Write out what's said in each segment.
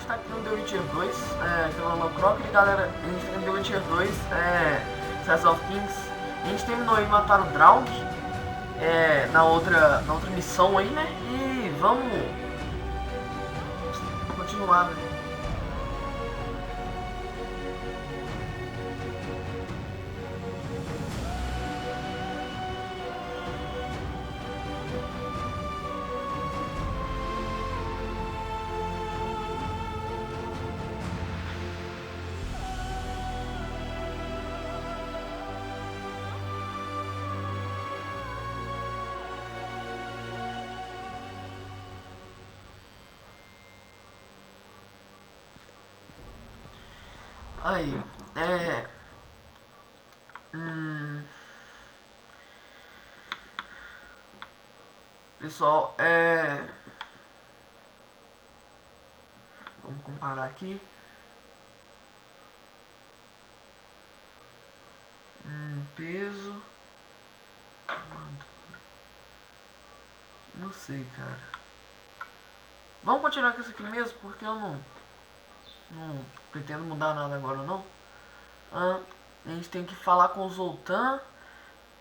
gente tá aqui no The Witcher 2, que é o meu Croc, e galera, a gente tá no The Witcher 2, Size of Kings. A gente terminou aí matar o Draug, na outra missão aí, né? E vamos continuar, né? Aí, pessoal, vamos comparar aqui. Peso. Não sei, cara. Vamos continuar com isso aqui mesmo, porque eu não pretendo mudar nada agora não. A gente tem que falar com o Zoltan.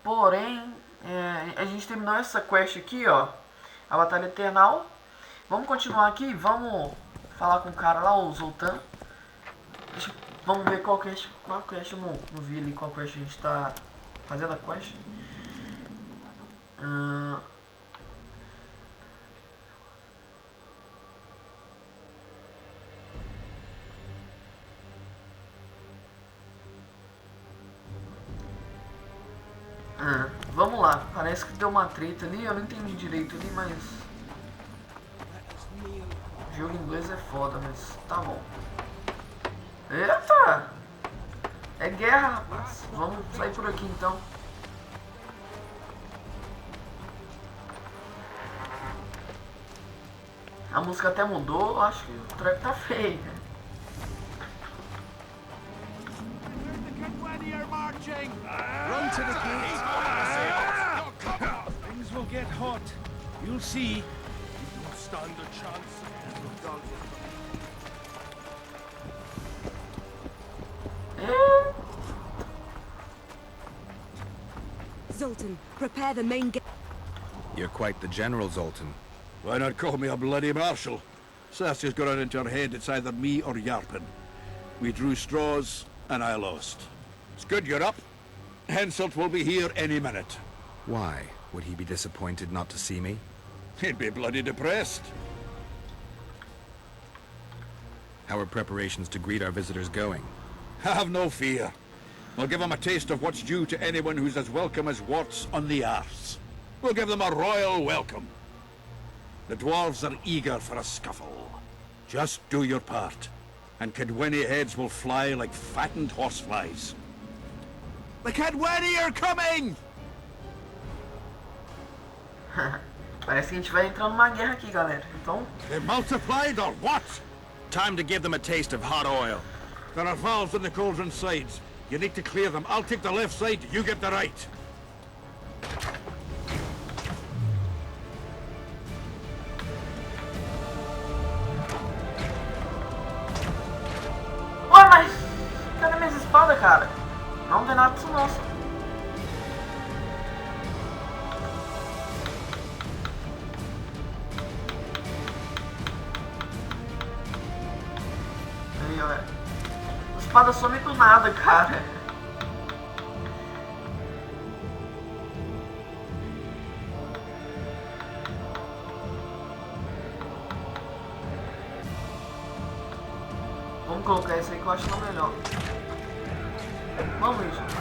Porém, a gente terminou essa quest aqui, ó, a Batalha Eternal. Vamos continuar aqui, vamos falar com o cara lá, o Zoltan. Vamos ver qual quest eu não vi ali, qual quest a gente tá fazendo a quest. Vamos lá, parece que deu uma treta ali, eu não entendi direito ali, mas o jogo em inglês é foda, mas tá bom. Eita! É guerra, rapaz. Vamos sair por aqui então. A música até mudou, eu acho que o track tá feio, né? Run to the gate. Things will get hot. You'll see. You don't stand a chance. Zoltan, prepare the main gate. You're quite the general, Zoltan. Why not call me a bloody marshal? Sassy's got it into her head it's either me or Yarpen. We drew straws, and I lost. It's good you're up. Henselt will be here any minute. Why? Would he be disappointed not to see me? He'd be bloody depressed. How are preparations to greet our visitors going? Have no fear. We'll give them a taste of what's due to anyone who's as welcome as warts on the arse. We'll give them a royal welcome. The dwarves are eager for a scuffle. Just do your part, and Cadwenny heads will fly like fattened horseflies. The Cadwenny are coming! Parece que a gente vai entrar numa guerra aqui, galera. Então, They multiplied or what? Time to give them a taste of hot oil. There are valves on the cauldron sides. You need to clear them. I'll take the left side, you get the right. ué, mas cadê minhas espadas, cara? Não tem nada disso não. Aí, olha. A espada some do nada, cara. Vamos colocar esse aí que eu acho que é o melhor. Vamos, gente.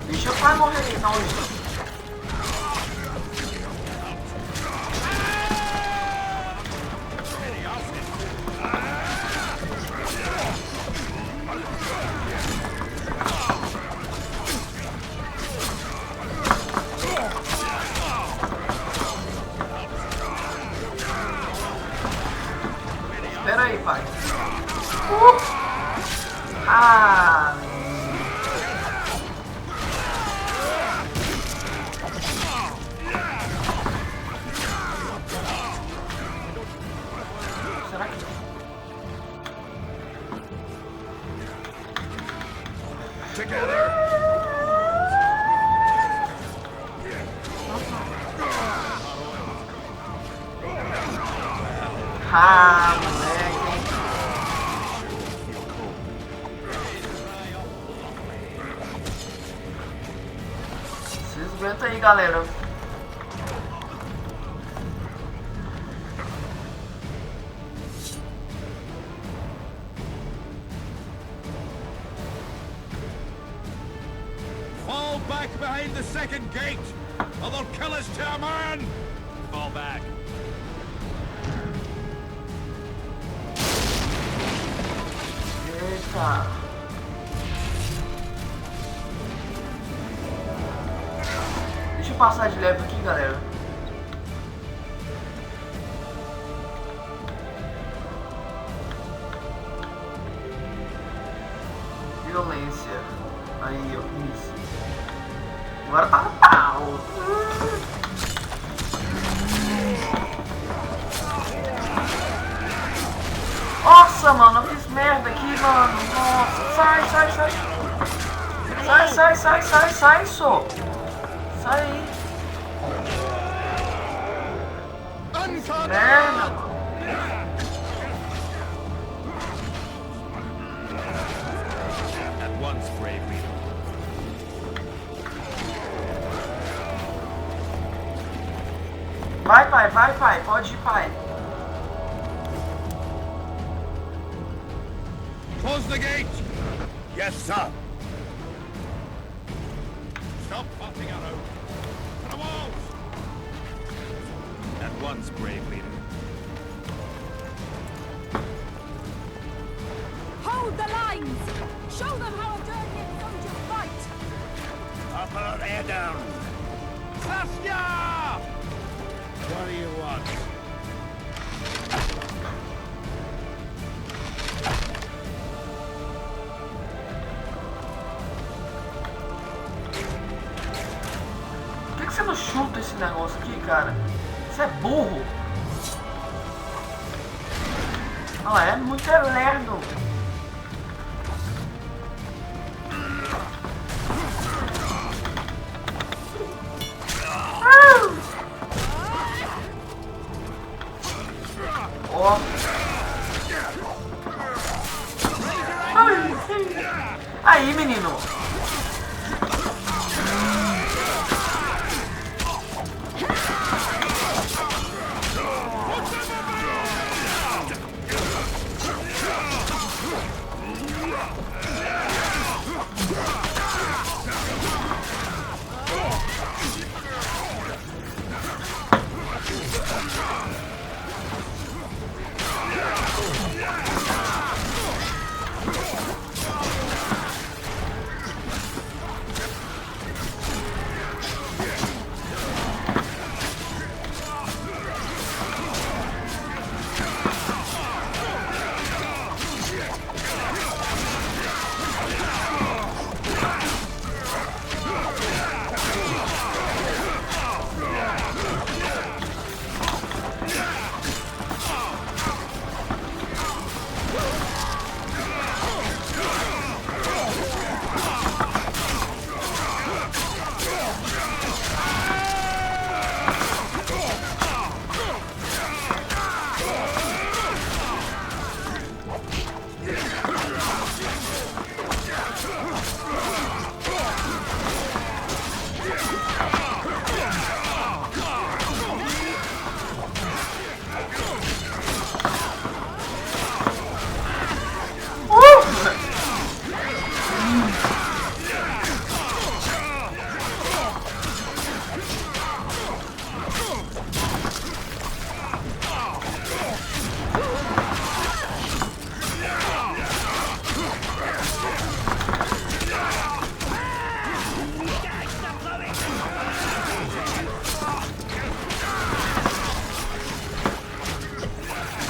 Deixa eu quase morrer aí, não, gente. Ah, moleque. Vocês aguentam aí, galera. Fall back behind the second gate, or they'll kill us to a man! Fall back. Eita. Deixa eu passar de leve aqui, galera. Violência. Aí, ó, isso. Agora tá no pau. Nossa, mano, eu fiz merda aqui, mano. Nossa, sai, sai, sai. Sai, sai, sai, sai, sai, só. Sai aí. Merda, mano. At once, brave leader. Vai, pai, pode ir, pai. Close the gate! Yes, sir. Stop popping around. To the walls! At once, brave leader. Hold the lines! Show them how a Vergen soldier fight! Up her head down! Saskia! What do you want? Por que você não chuta esse negócio aqui, cara? Você é burro. Olha lá, é muito lerdo. Ó. Aí, menino.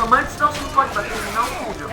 Mas senão você não pode bater ele não, filho.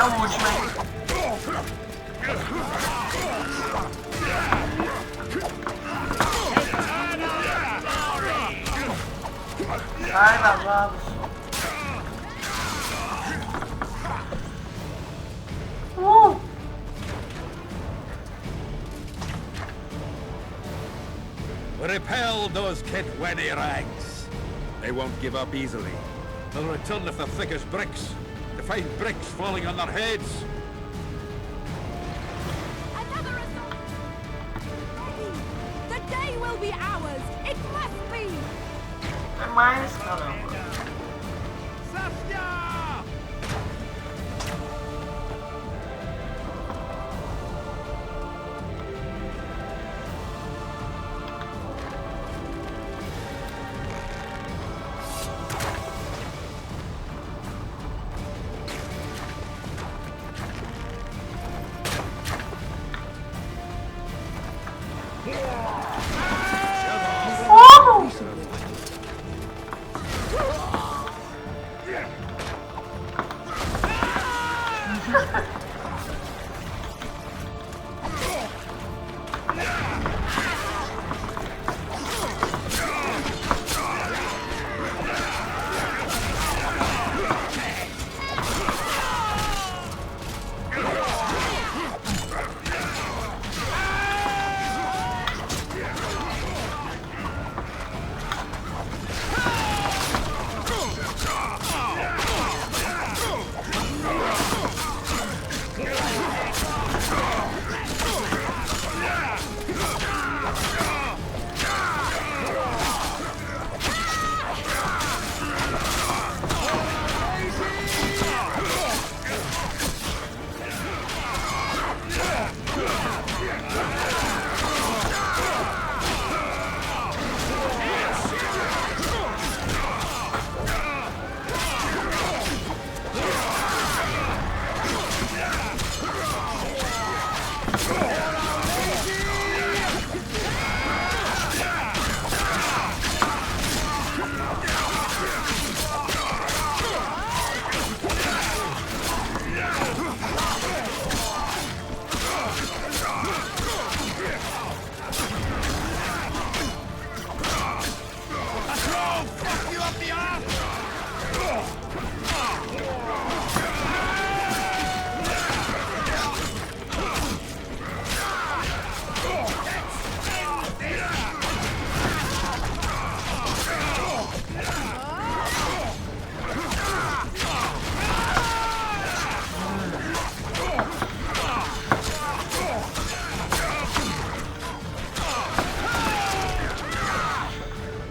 o último, hein? Ai, lavado. Repel those Kitwenny rags. They won't give up easily. They'll return if they're thick as bricks, to find bricks falling on their heads. Another assault! Ready! The day will be ours! It must be! É mais, caramba. Saskia!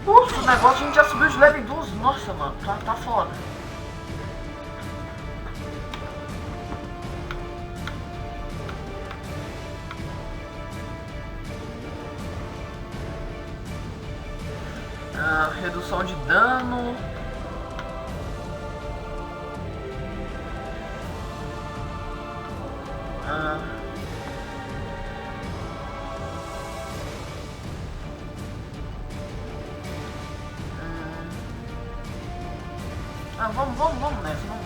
O negócio a gente já subiu de level 12. Nossa, mano, tá foda. Redução de dano. Vamos nessa, vamos.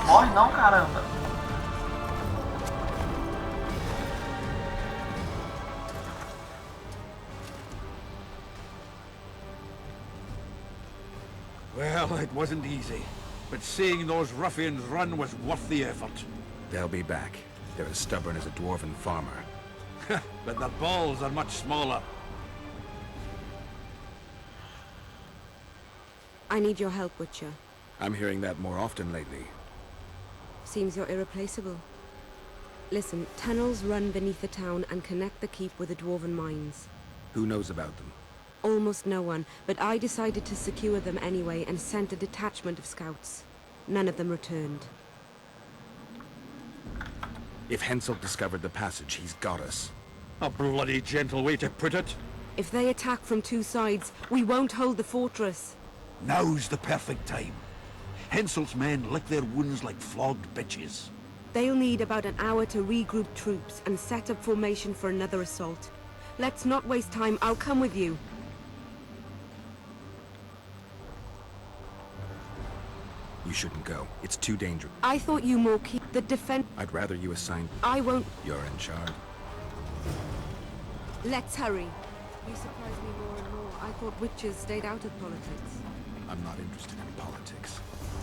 Morre não, caramba. Well, it wasn't easy, but seeing those ruffians run was worth the effort. They'll be back. They're as stubborn as a dwarven farmer. But their balls are much smaller. I need your help, Witcher. I'm hearing that more often lately. Seems you're irreplaceable. Listen, tunnels run beneath the town and connect the keep with the dwarven mines. Who knows about them? Almost no one, but I decided to secure them anyway and sent a detachment of scouts. None of them returned. If Henselt discovered the passage, he's got us. A bloody gentle way to put it. If they attack from two sides, we won't hold the fortress. Now's the perfect time. Henselt's men lick their wounds like flogged bitches. They'll need about an hour to regroup troops and set up formation for another assault. Let's not waste time. I'll come with you. You shouldn't go. It's too dangerous. I thought you more keep the defense. I'd rather you assign... I won't. You're in charge. Let's hurry. You surprise me more and more. I thought witches stayed out of politics. I'm not interested in politics.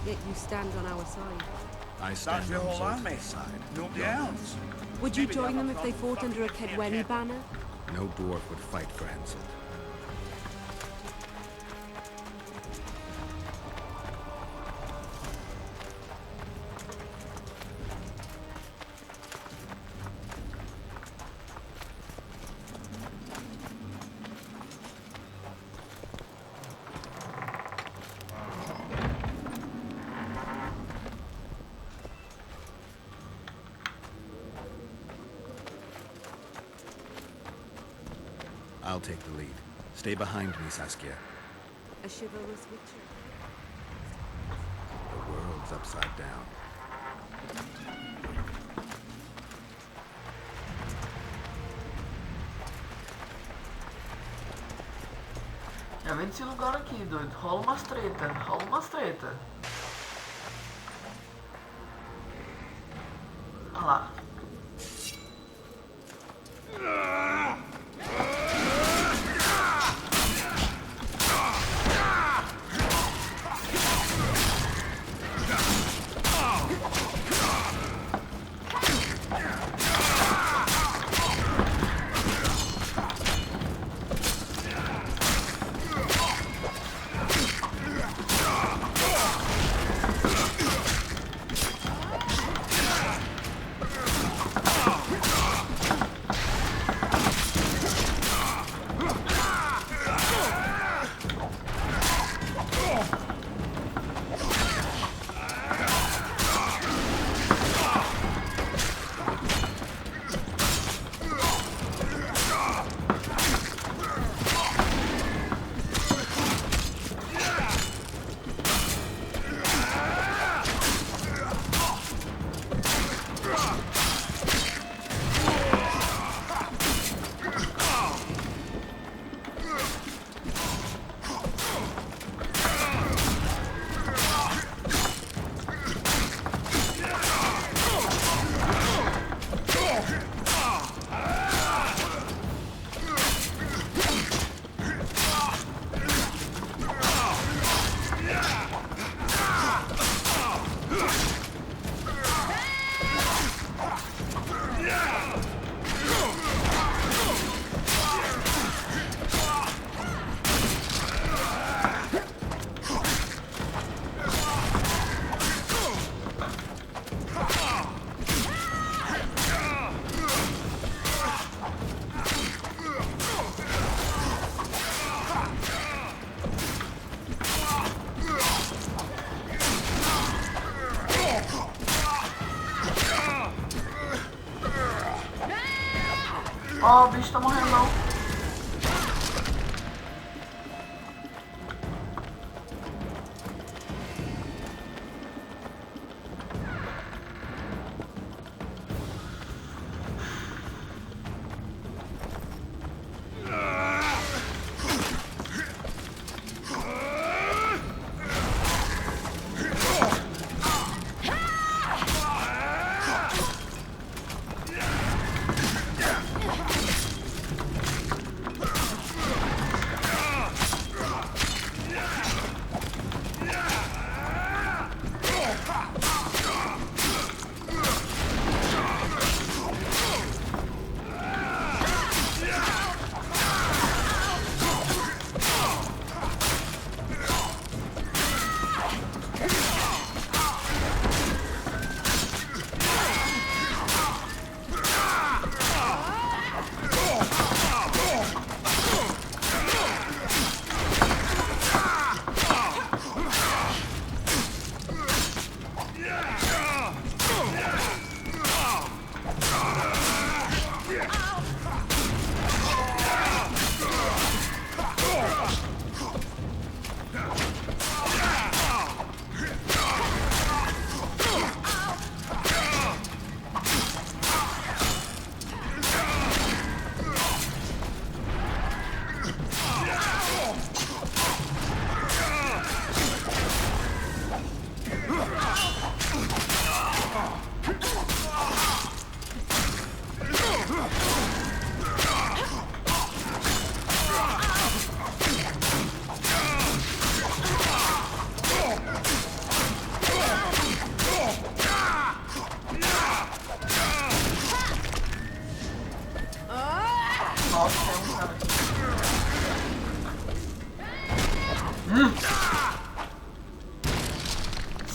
Yet you stand on our side. I stand That's the on whole Zoltan's army. side. Nobody else. Would you join them if they fought under a Kedweni banner? No dwarf would fight for Henselt. I'll take the lead. Stay behind me, Saskia. A chivalrous witcher. The world's upside down. Já vem desse lugar aqui, doido. Rola umas treta, rola umas treta. Olha lá. Ó, o bicho tá morrendo não.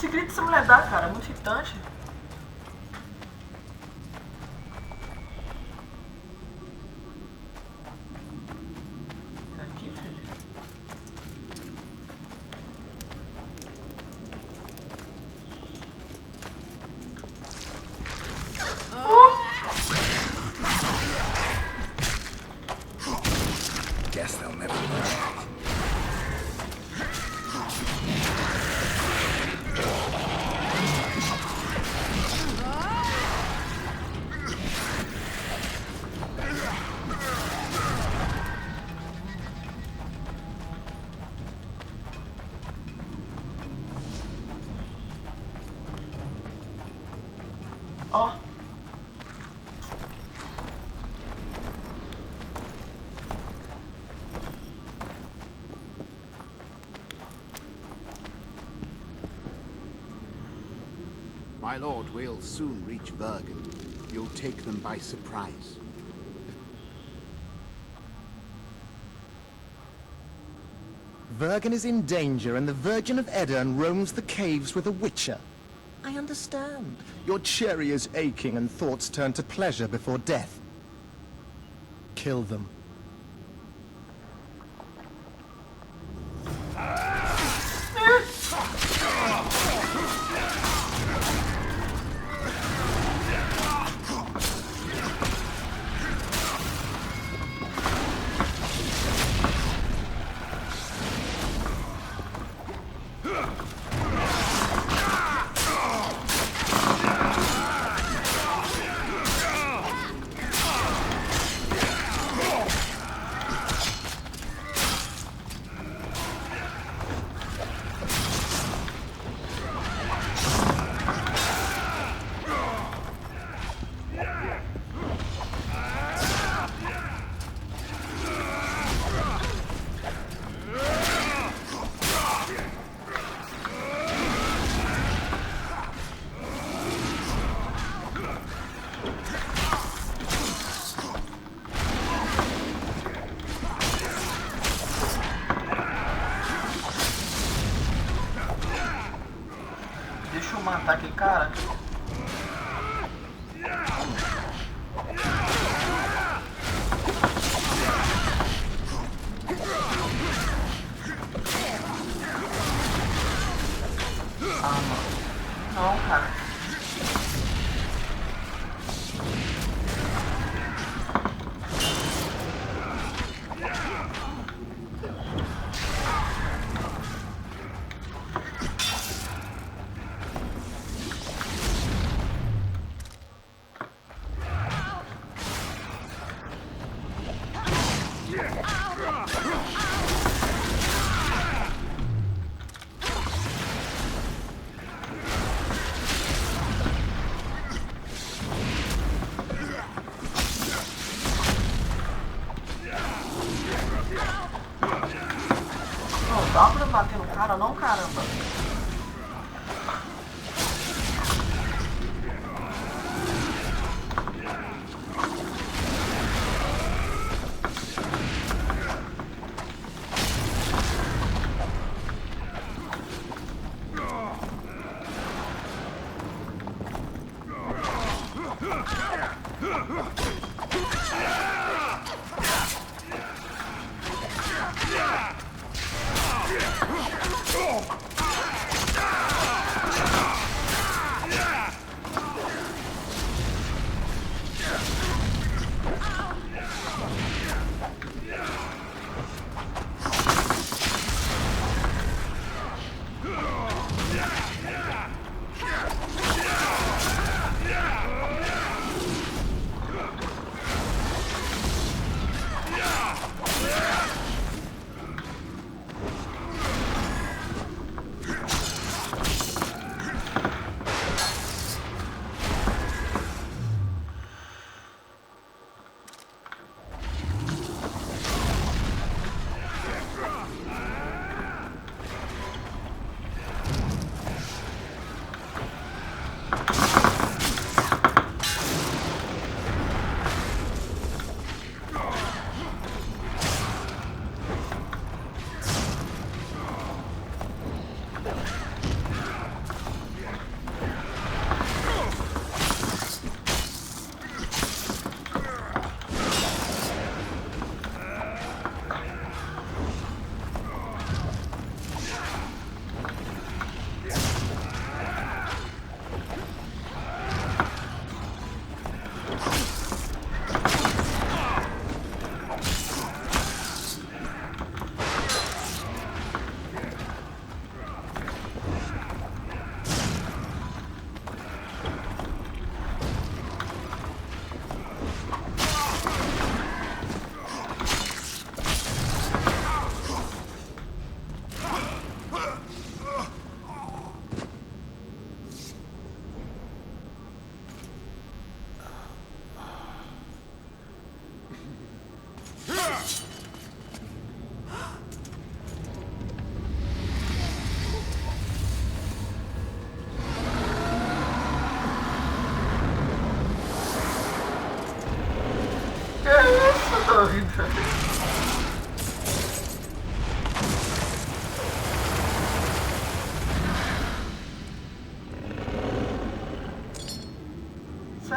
Esse grito essa mulher dá, cara, é muito irritante. Aqui, filho. Guess they'll never learn. Ó. My lord, we'll soon reach Vergen. You'll take them by surprise. Vergen is in danger, and the Virgin of Edirne roams the caves with a witcher. I understand. Your cherry is aching, and thoughts turn to pleasure before death. Kill them. Deixa eu matar aquele cara. Ah, não. Não, cara. Não dá pra bater no cara, não, caramba.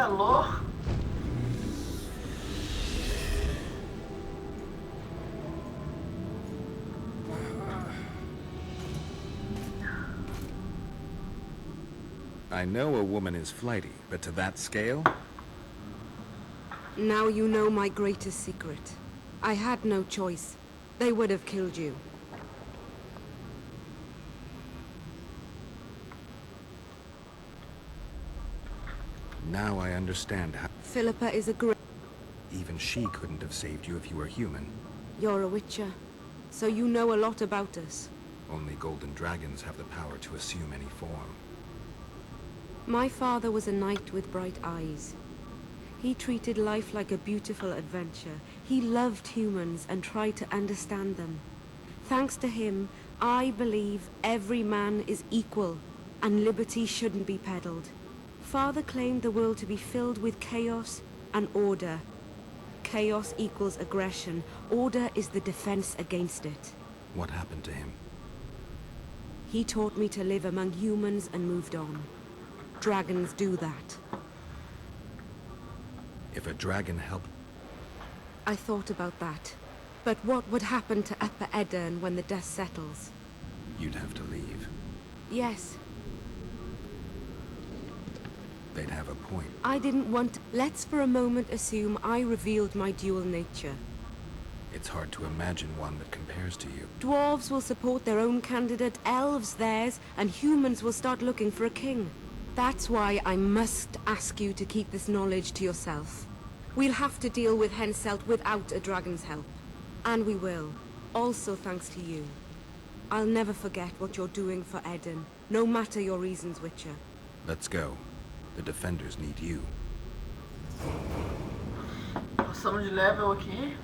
é louco? I know a woman is flighty, but to that scale? Now you know my greatest secret. I had no choice. They would have killed you. Now I understand how... Philippa is a great... Even she couldn't have saved you if you were human. You're a witcher, so you know a lot about us. Only golden dragons have the power to assume any form. My father was a knight with bright eyes. He treated life like a beautiful adventure. He loved humans and tried to understand them. Thanks to him, I believe every man is equal, and liberty shouldn't be peddled. Father claimed the world to be filled with chaos and order. Chaos equals aggression. Order is the defense against it. What happened to him? He taught me to live among humans and moved on. Dragons do that. If a dragon helped... I thought about that. But what would happen to Upper Edirne when the dust settles? You'd have to leave. Yes. They'd have a point. I didn't want... Let's for a moment assume I revealed my dual nature. It's hard to imagine one that compares to you. Dwarves will support their own candidate, elves theirs, and humans will start looking for a king. That's why I must ask you to keep this knowledge to yourself. We'll have to deal with Henselt without a dragon's help. And we will. Also thanks to you. I'll never forget what you're doing for Edirne, no matter your reasons, Witcher. Let's go. The defenders need you. Passamos de level aqui.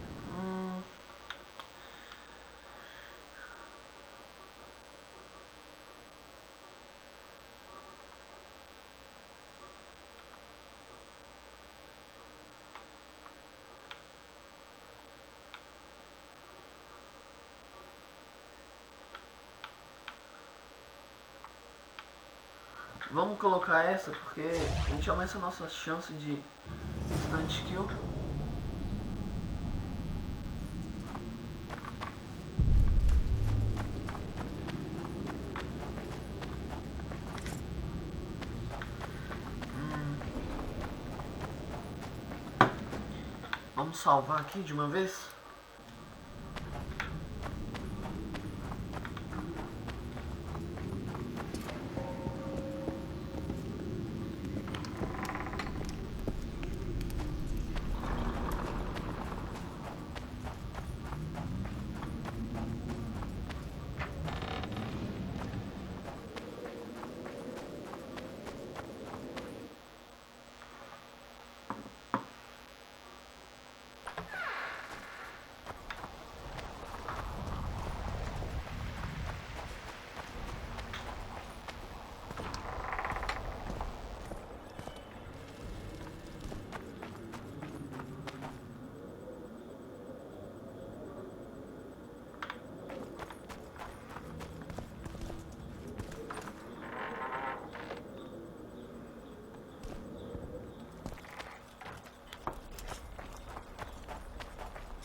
Vamos colocar essa porque a gente aumenta a nossa chance de instant kill. Vamos salvar aqui de uma vez.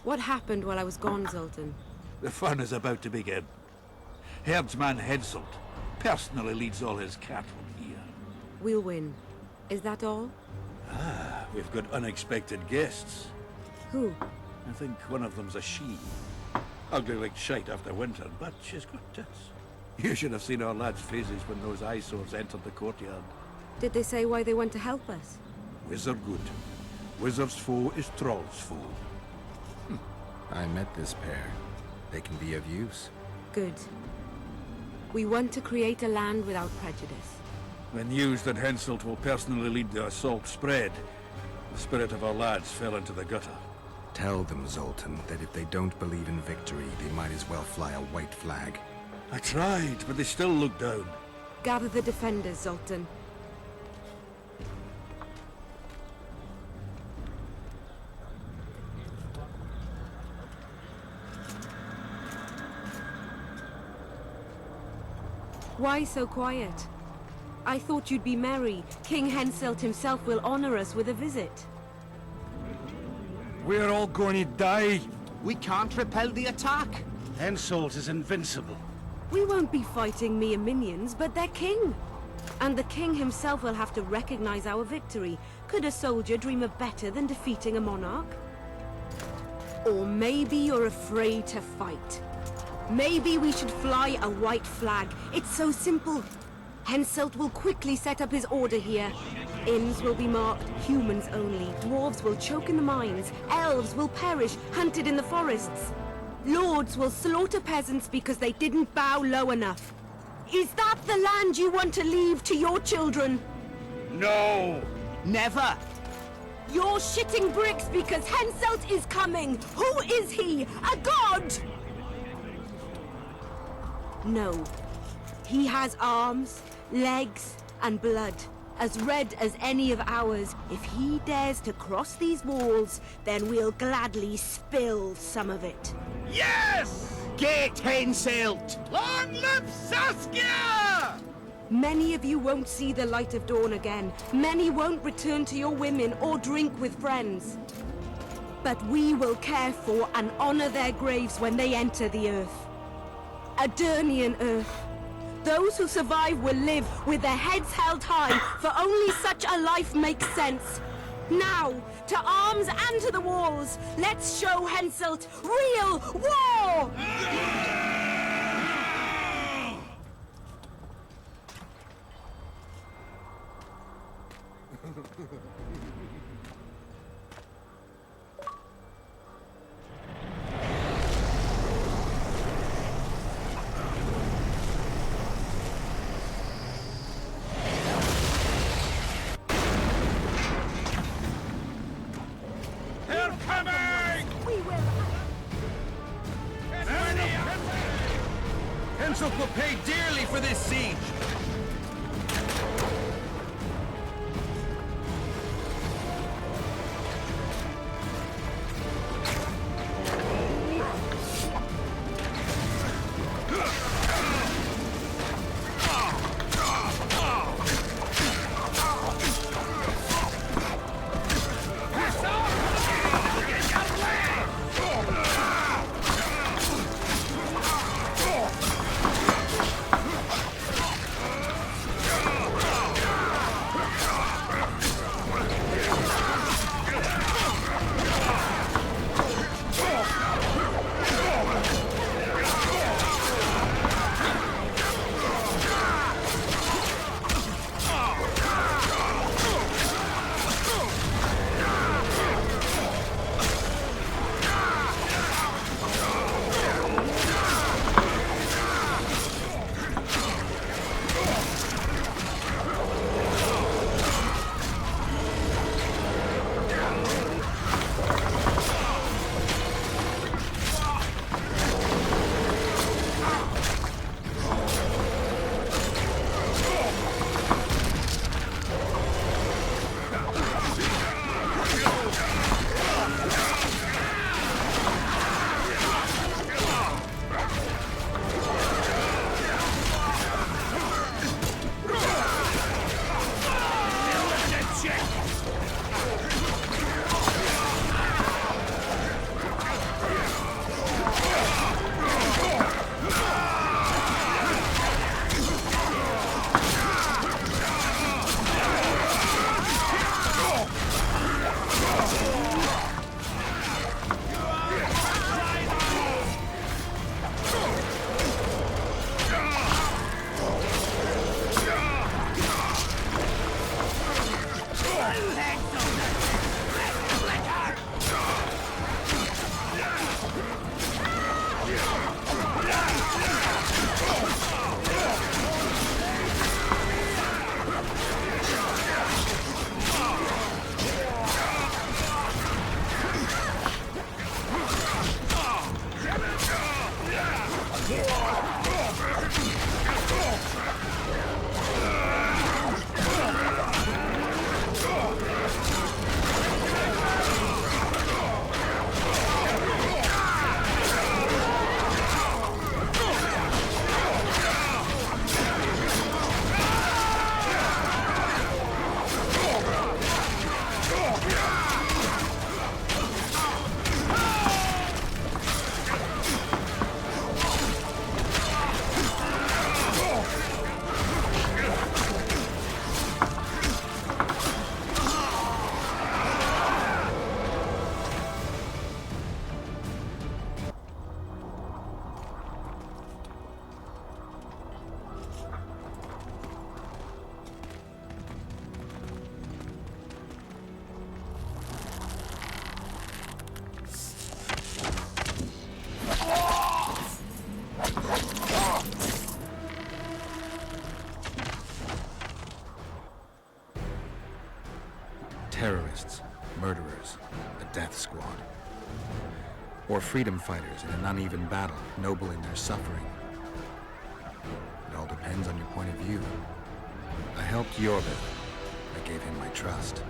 What happened while I was gone, Zoltan? The fun is about to begin. Herdsman Henselt personally leads all his cattle here. We'll win. Is that all? Ah, we've got unexpected guests. Who? I think one of them's a she. Ugly like shite after winter, but she's got tits. You should have seen our lads' faces when those eyesores entered the courtyard. Did they say why they went to help us? Wizard good. Wizard's foe is Troll's foe. I met this pair. They can be of use. Good. We want to create a land without prejudice. The news that Henselt will personally lead the assault spread. The spirit of our lads fell into the gutter. Tell them, Zoltan, that if they don't believe in victory, they might as well fly a white flag. I tried, but they still look down. Gather the defenders, Zoltan. Why so quiet? I thought you'd be merry. King Henselt himself will honor us with a visit. We're all going to die. We can't repel the attack. Henselt is invincible. We won't be fighting mere minions, but their king. And the king himself will have to recognize our victory. Could a soldier dream of better than defeating a monarch? Or maybe you're afraid to fight. Maybe we should fly a white flag. It's so simple. Henselt will quickly set up his order here. Inns will be marked humans only. Dwarves will choke in the mines. Elves will perish, hunted in the forests. Lords will slaughter peasants because they didn't bow low enough. Is that the land you want to leave to your children? No! Never! You're shitting bricks because Henselt is coming! Who is he? A god? No. He has arms, legs, and blood, as red as any of ours. If he dares to cross these walls, then we'll gladly spill some of it. Yes! Get Henselt! Long live Saskia! Many of you won't see the light of dawn again. Many won't return to your women or drink with friends. But we will care for and honor their graves when they enter the earth. Adernian earth. Those who survive will live with their heads held high, for only such a life makes sense. Now, to arms and to the walls! Let's show Henselt real war! They're coming! We will... Henselt will pay dearly for this siege! terrorists, murderers, a death squad. Or freedom fighters in an uneven battle, noble in their suffering. It all depends on your point of view. I helped Yorvith. I gave him my trust.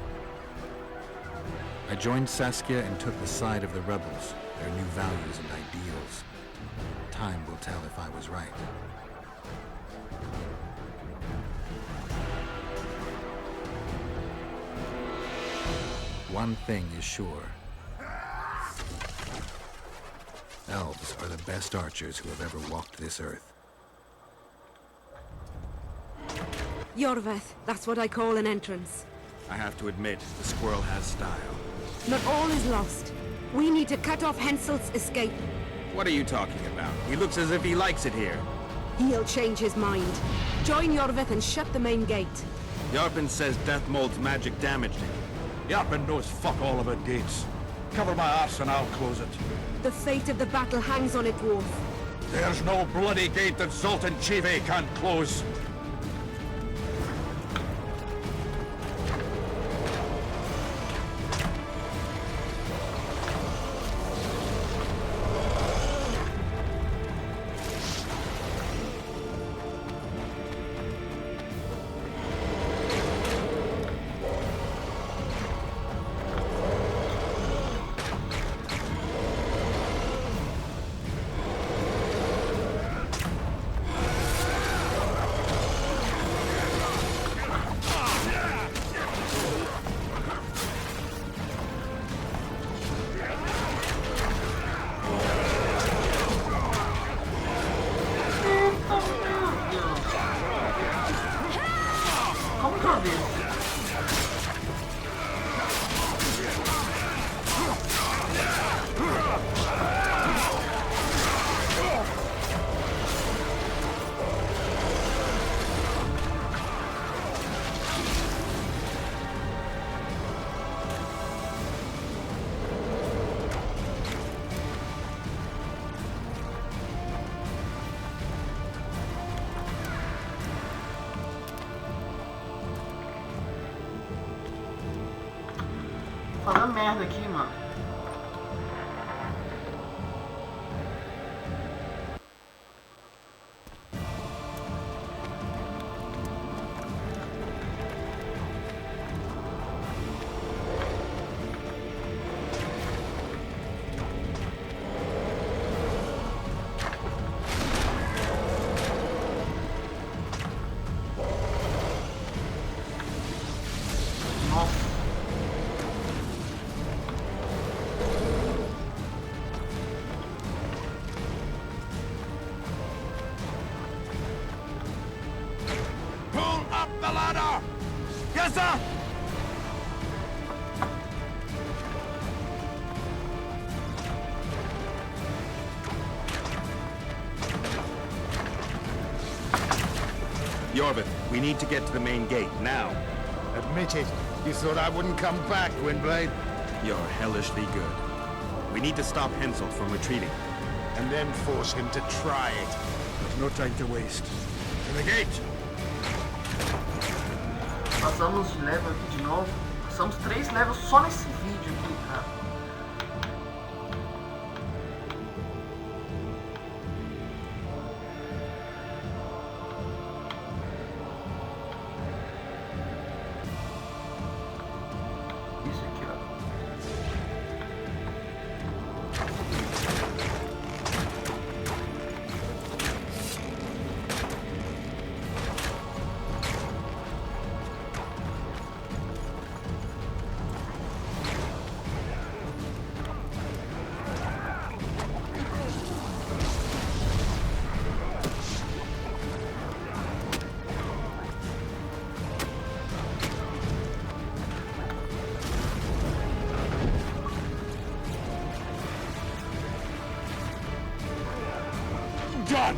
I joined Saskia and took the side of the rebels, their new values and ideals. Time will tell if I was right. One thing is sure. Elves are the best archers who have ever walked this earth. Yorvith, that's what I call an entrance. I have to admit, the squirrel has style. Not all is lost. We need to cut off Henselt's escape. What are you talking about? He looks as if he likes it here. He'll change his mind. Join Yorvith and shut the main gate. Yarpen says Death Mold's magic damaged him. Yarpen knows fuck all about gates. Cover my arse and I'll close it. The fate of the battle hangs on it, Dwarf. There's no bloody gate that Zoltan Chive can't close. Falando merda aqui, mano. Yorvith, we need to get to the main gate, now. Admit it. You thought I wouldn't come back, Windblade? You're hellishly good. We need to stop Henselt from retreating. And then force him to try it. There's no time to waste. To the gate! Passamos de level aqui de novo. Passamos 3 levels só nesse vídeo aqui, cara. Done!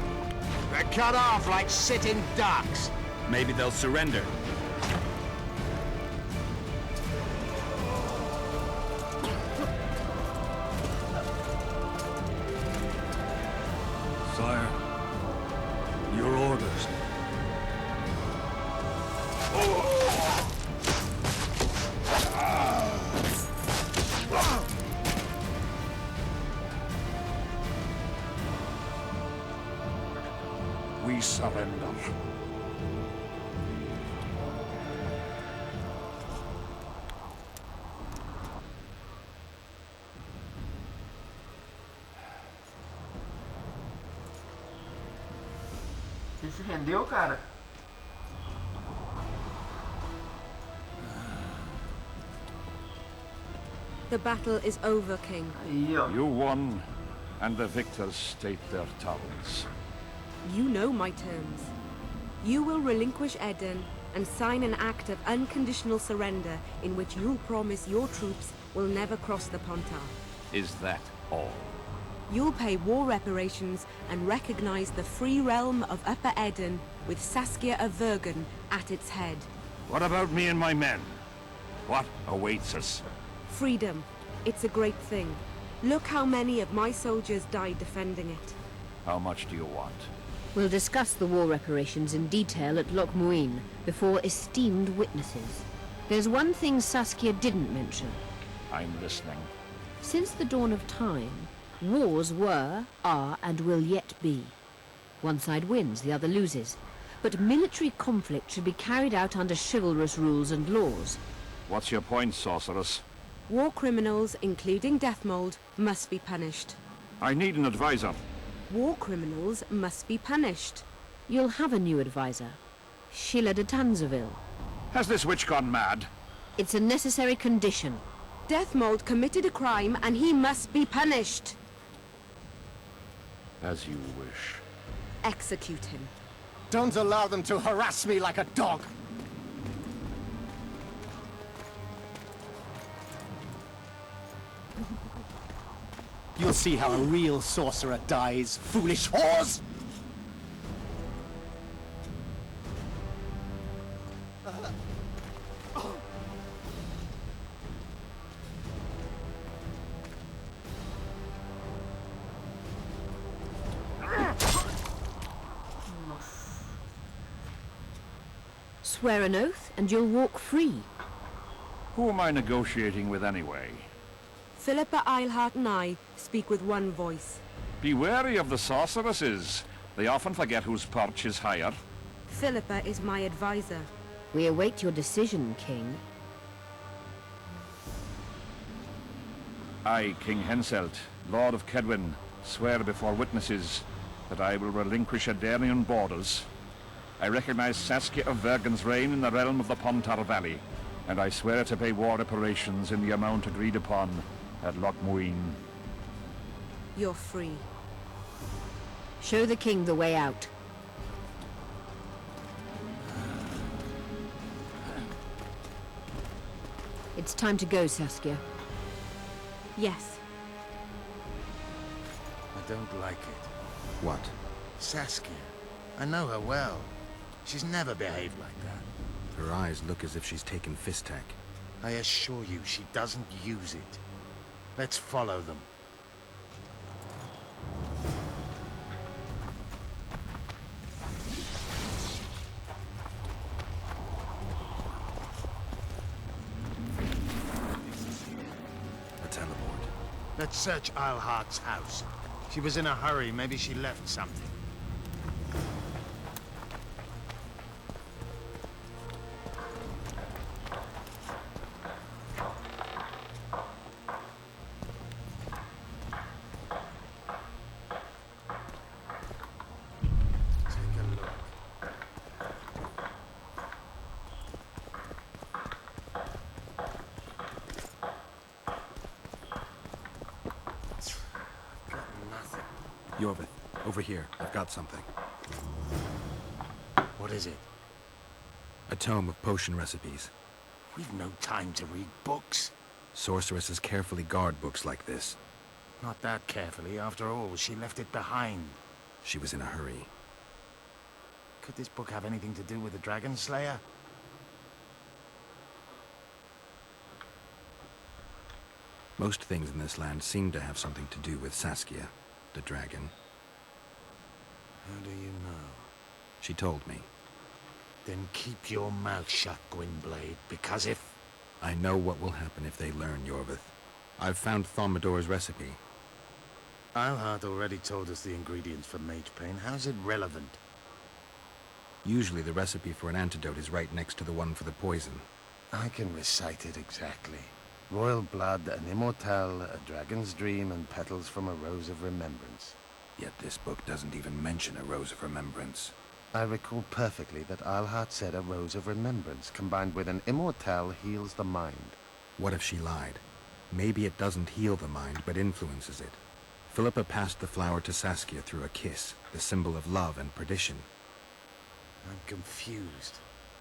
They're cut off like sitting ducks. Maybe they'll surrender. Sire, your orders. surrender. Ele se rendeu, cara? The battle is over, King. Aí, ó. You won, and the victors state their terms. You know my terms. You will relinquish Eden and sign an act of unconditional surrender in which you'll promise your troops will never cross the Pontar. Is that all? You'll pay war reparations and recognize the free realm of Upper Eden with Saskia of Vergen at its head. What about me and my men? What awaits us? Freedom. It's a great thing. Look how many of my soldiers died defending it. How much do you want? We'll discuss the war reparations in detail at Loch Muin before esteemed witnesses. There's one thing Saskia didn't mention. I'm listening. Since the dawn of time, wars were, are, and will yet be. One side wins, the other loses. But military conflict should be carried out under chivalrous rules and laws. What's your point, sorceress? War criminals, including Deathmold, must be punished. I need an advisor. War criminals must be punished. You'll have a new advisor. Sheila de Tanzeville. Has this witch gone mad? It's a necessary condition. Deathmold committed a crime and he must be punished. As you wish. Execute him. Don't allow them to harass me like a dog! You'll see how a real sorcerer dies, foolish whores! Swear an oath and you'll walk free. Who am I negotiating with anyway? Philippa Eilhart and I speak with one voice. Be wary of the sorceresses. They often forget whose perch is higher. Philippa is my advisor. We await your decision, King. I, King Henselt, Lord of Kedwin, swear before witnesses that I will relinquish Adarian borders. I recognize Saskia of Vergen's reign in the realm of the Pontar Valley, and I swear to pay war reparations in the amount agreed upon at Loch Muin. You're free. Show the king the way out. It's time to go, Saskia. Yes. I don't like it. What? Saskia. I know her well. She's never behaved like that. Her eyes look as if she's taken Fistek. I assure you, she doesn't use it. Let's follow them. A teleport. Let's search Eilhart's house. She was in a hurry. Maybe she left something. Yorvith, over here. I've got something. What is it? A tome of potion recipes. We've no time to read books. Sorceresses carefully guard books like this. Not that carefully. After all, she left it behind. She was in a hurry. Could this book have anything to do with the Dragon Slayer? Most things in this land seem to have something to do with Saskia, the dragon. How do you know? She told me. Then keep your mouth shut, Gwynblade, because if... I know what will happen if they learn, Yorvith. I've found Thaumadour's recipe. Eilhart already told us the ingredients for Mage Pain. How's it relevant? Usually the recipe for an antidote is right next to the one for the poison. I can recite it exactly. Royal blood, an immortelle, a dragon's dream, and petals from a rose of remembrance. Yet this book doesn't even mention a rose of remembrance. I recall perfectly that Alhart said a rose of remembrance combined with an immortelle heals the mind. What if she lied? Maybe it doesn't heal the mind, but influences it. Philippa passed the flower to Saskia through a kiss, the symbol of love and perdition. I'm confused.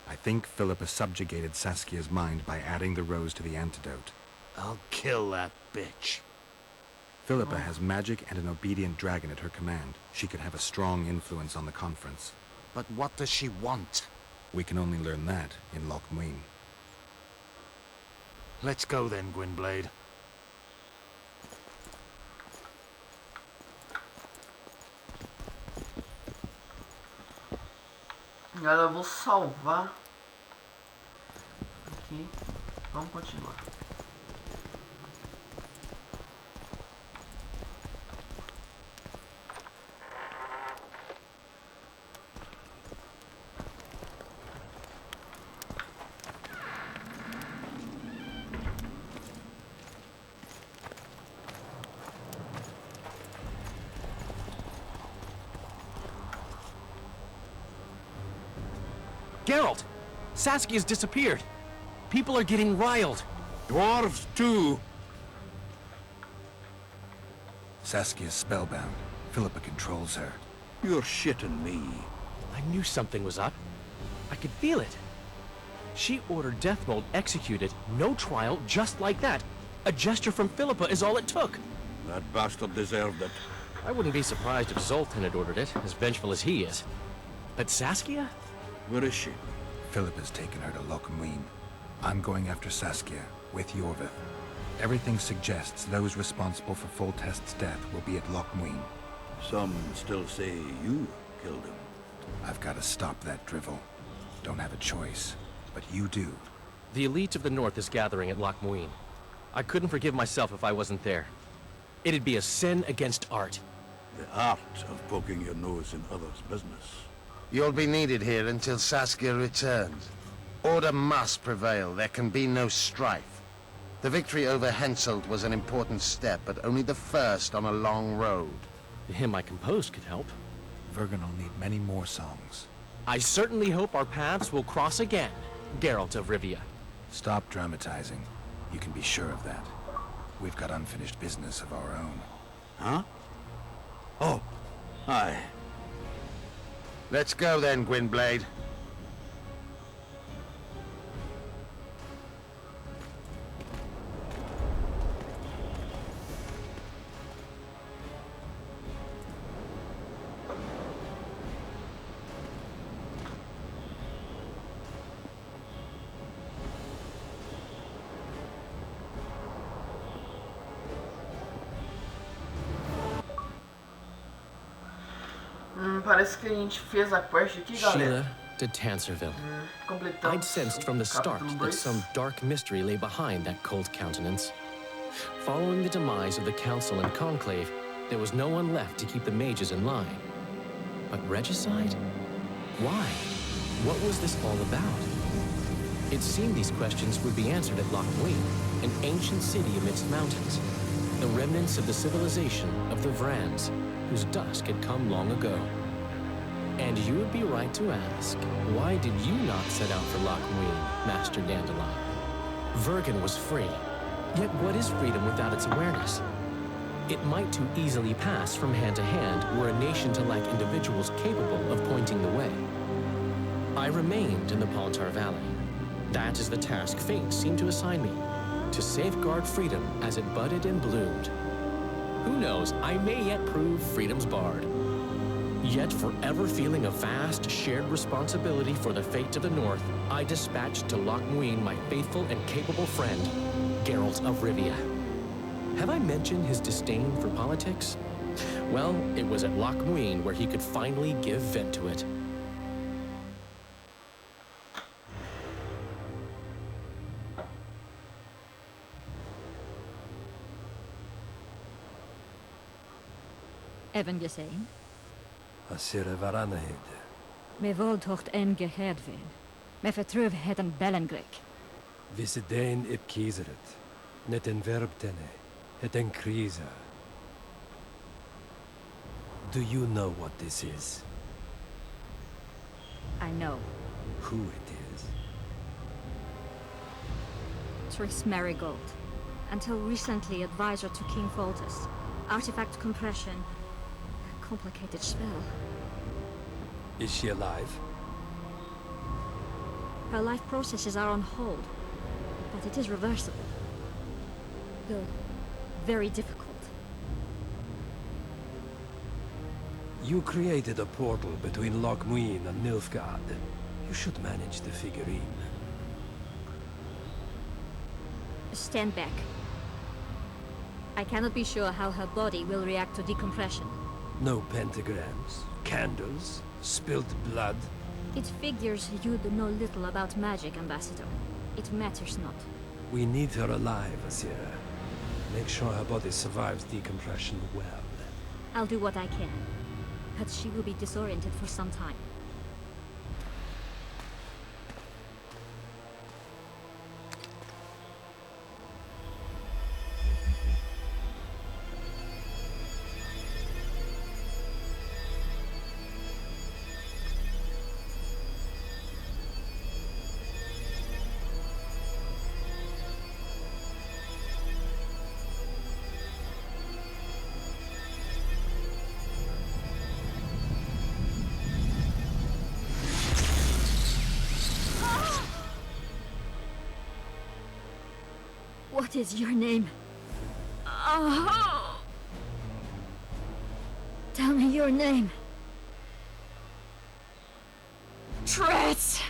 I think Philippa subjugated Saskia's mind by adding the rose to the antidote. I'll kill that bitch. Philippa has magic and an obedient dragon at her command. She could have a strong influence on the conference. But what does she want? We can only learn that in Loch Muin. Let's go then, Gwynblade. Agora eu vou salvar aqui. Vamos continuar. Geralt! Saskia's disappeared. People are getting riled. Dwarves too. Saskia's spellbound. Philippa controls her. You're shitting me. I knew something was up. I could feel it. She ordered Deathmold executed, no trial, just like that. A gesture from Philippa is all it took. That bastard deserved it. I wouldn't be surprised if Zoltan had ordered it, as vengeful as he is. But Saskia? Where is she? Philippa's taken her to Loch Muin. I'm going after Saskia, with Yorvith. Everything suggests those responsible for Foltest's death will be at Loch Muin. Some still say you killed him. I've got to stop that drivel. Don't have a choice, but you do. The elite of the North is gathering at Loch Muin. I couldn't forgive myself if I wasn't there. It'd be a sin against art. The art of poking your nose in others' business. You'll be needed here until Saskia returns. Order must prevail. There can be no strife. The victory over Henselt was an important step, but only the first on a long road. The hymn I composed could help. Vergen will need many more songs. I certainly hope our paths will cross again, Geralt of Rivia. Stop dramatizing. You can be sure of that. We've got unfinished business of our own. Huh? Oh, aye. Let's go then, Gwynblade. Parece que a gente fez a quest aqui, galera. Sheila to Tanserville. Completamos I'd sensed from the start capítulo that 2. some dark mystery lay behind that cold countenance. Following the demise of the Council and Conclave, there was no one left to keep the mages in line. But regicide? Why? What was this all about? It seemed these questions would be answered at Loch Muin, an ancient city amidst mountains, the remnants of the civilization of the Vrans, whose dusk had come long ago. And you would be right to ask, why did you not set out for Loch Muin, Master Dandelion? Vergen was free. Yet what is freedom without its awareness? It might too easily pass from hand to hand were a nation to lack individuals capable of pointing the way. I remained in the Paltar Valley. That is the task fate seemed to assign me, to safeguard freedom as it budded and bloomed. Who knows, I may yet prove freedom's bard. Yet forever feeling a vast, shared responsibility for the fate of the North, I dispatched to Loch Muin my faithful and capable friend, Geralt of Rivia. Have I mentioned his disdain for politics? Well, it was at Loch Muin where he could finally give vent to it. Evan, you're saying? Asira Varanahid. Me voldtocht en gehedvin. Me vertruv het een bellengrek. Visidein ip kiezeret. Net en verbtene. Het en krisa. Do you know what this is? I know. Who it is? Triss Marigold. Until recently advisor to King Foltest. Artifact compression. Complicated spell. Is she alive? Her life processes are on hold. But it is reversible. Though very difficult. You created a portal between Loch Muin and Nilfgaard. You should manage the figurine. Stand back. I cannot be sure how her body will react to decompression. No pentagrams, candles, spilled blood. It figures you do know little about magic, Ambassador. It matters not. We need her alive, Asira. Make sure her body survives decompression well. I'll do what I can. But she will be disoriented for some time. What is your name? Oh. Tell me your name. Triss!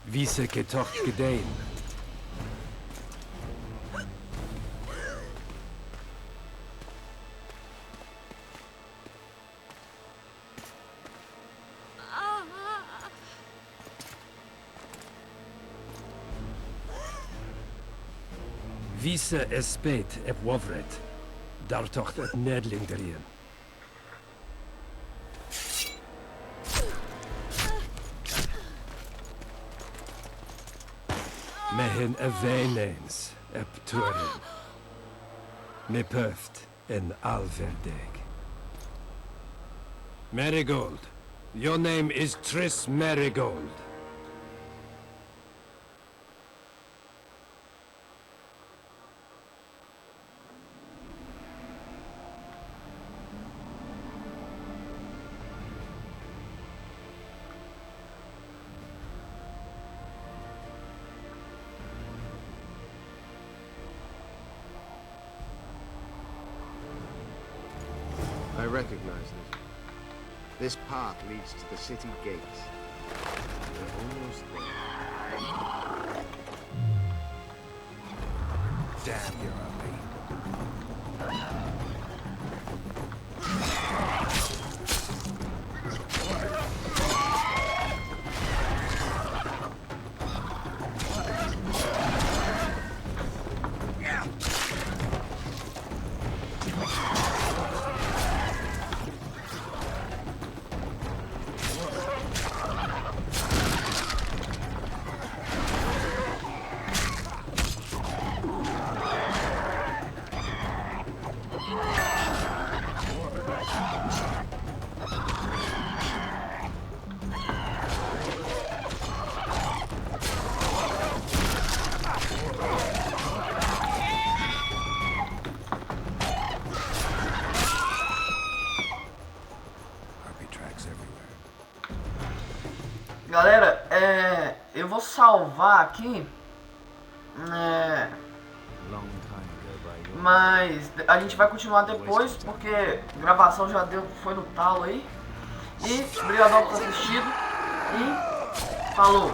Wie ze getocht gedein. Vise espet ep wovret. Daar tocht het nedling erin. Mehen eveneens ep turin. Me puft en alverdeg. Marigold. Your name is Triss Marigold. I recognize it. This path leads to the city gates. We're almost there. Damn, you're ugly. Galera, eu vou salvar aqui, mas a gente vai continuar depois, porque a gravação já foi no talo aí. E obrigado por ter assistido e falou!